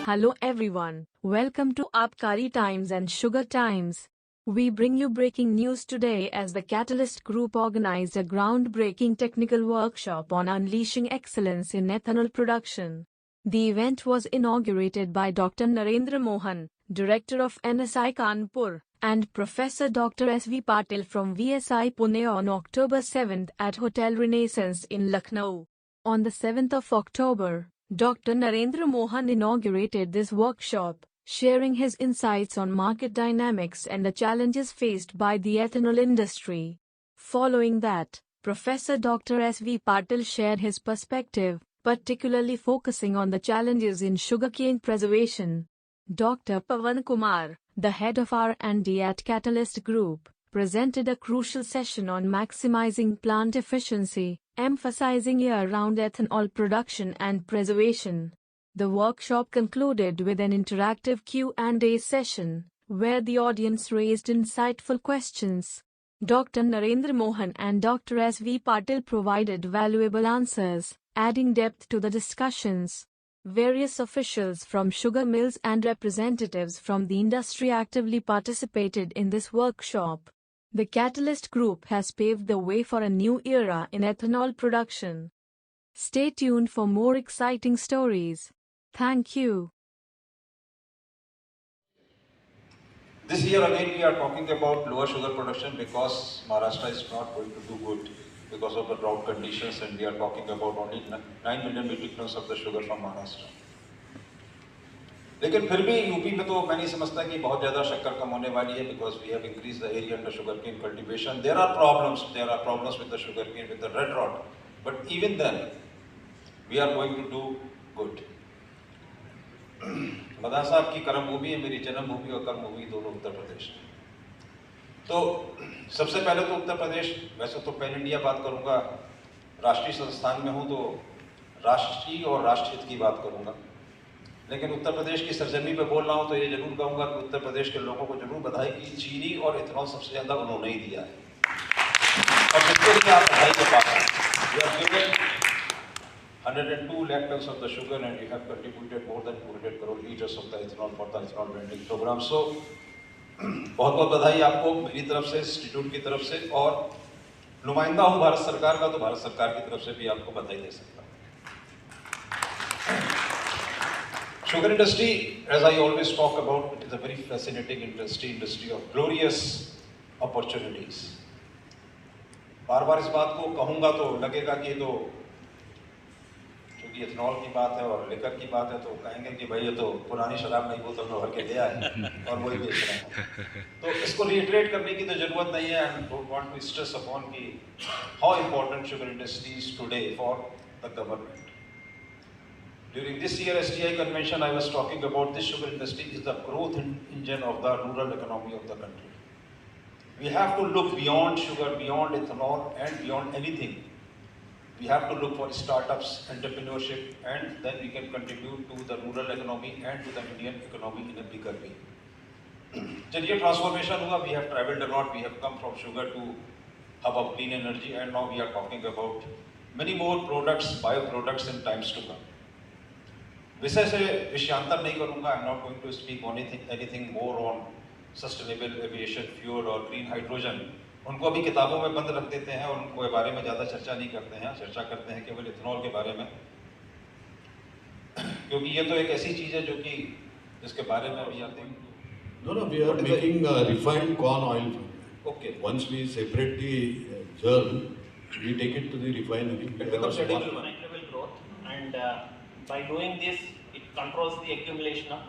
Hello everyone, welcome to Abkari Times and Sugar Times. We bring you breaking news today as the Catalyst Group organized a groundbreaking technical workshop on unleashing excellence in ethanol production. The event was inaugurated by Dr. Narendra Mohan, Director of NSI-Kanpur, and Professor Dr. S.V. Patil from VSI Pune on October 7 at Hotel Renaissance in Lucknow. On the 7th of October, Dr. Narendra Mohan inaugurated this workshop, sharing his insights on market dynamics and the challenges faced by the ethanol industry. Following that, Professor Dr. S.V. Patil shared his perspective, particularly focusing on the challenges in sugarcane preservation. Dr. Pawan Kumar, the head of R&D at Catalyst Group, presented a crucial session on maximizing plant efficiency, emphasizing year-round ethanol production and preservation. The workshop concluded with an interactive Q&A session, where the audience raised insightful questions. Dr. Narendra Mohan and Dr. S.V. Patil provided valuable answers, adding depth to the discussions. Various officials from sugar mills and representatives from the industry actively participated in this workshop. The Catalyst Group has paved the way for a new era in ethanol production. Stay tuned for more exciting stories. Thank you. This year again we are talking about lower sugar production because Maharashtra is not going to do good because of the drought conditions, and we are talking about only 9 million metric tons of the sugar from Maharashtra. लेकिन फिर भी UP में तो मैं नहीं समझता कि बहुत ज़्यादा शक्कर कम होने वाली है because we have increased the area under sugarcane cultivation. There are problems with the sugarcane, with the red rot, but even then we are going to do good. Madan साहब की कर्म भूमि है, मेरी जन्मभूमि और कर्म भूमि दोनों उत्तर प्रदेश। तो सबसे पहले तो उत्तर प्रदेश, वैसे तो पैन इंडिया बात करूँगा, राष्ट्रीय संस्थान में हूँ तो राष्ट्रीय और राष्ट्रहित की बात करूँगा, लेकिन उत्तर प्रदेश की सरजमी पे बोल रहा हूँ तो ये जरूर कहूँगा कि उत्तर प्रदेश के लोगों को जरूर बधाई कि चीनी और इथेनॉल सबसे ज़्यादा उन्होंने ही दिया है और जिसके लिए आप बधाई के पास हैं। You have given 102 lakh tons of the sugar and you have contributed more than 200 crore liters of the ethanol for the ethanol blending program. So बहुत बहुत बधाई आपको मेरी तरफ से, इंस्टीट्यूट की तरफ से, और नुमाइंदा हूँ भारत सरकार का तो भारत सरकार की तरफ से भी आपको बधाई दे सकता हूँ। Sugar industry, as I always talk about, it is a very fascinating industry of glorious opportunities. बार बार इस बात को कहूँगा तो लगेगा कि ये तो क्योंकि इथेनॉल की बात है और लिकर की बात है तो कहेंगे कि भाई ये तो पुरानी शराब नई बोतल में भर के ले आए और वही बेच रहे हैं। तो इसको रिइटरेट करने की तो जरूरत नहीं है, and don't want to stress upon कि how important sugar industry is today for the government. During this year STI convention, I was talking about this sugar industry is the growth engine of the rural economy of the country. We have to look beyond sugar, beyond ethanol, and beyond anything. We have to look for startups, entrepreneurship, and then we can contribute to the rural economy and to the Indian economy in a bigger way. जब ये transformation हुआ, we have traveled a lot. We have come from sugar to hub of clean energy, and now we are talking about many more products, bioproducts in times to come. विषय से विषयांतर नहीं करूँगा. I am not going to speak anything more on sustainable aviation fuel or green hydrogen. उनको अभी किताबों में बंद रख देते हैं और उनको बारे में ज़्यादा चर्चा नहीं करते हैं. चर्चा करते हैं केवल इथेनॉल के बारे में, क्योंकि ये तो एक ऐसी चीज़ है जो कि इसके बारे में अभी आते हैं. No, we are making refined corn oil. Okay. Once we separate the germ, we take it to the refinery. It becomes edible. Growth, and by doing this, it controls the accumulation of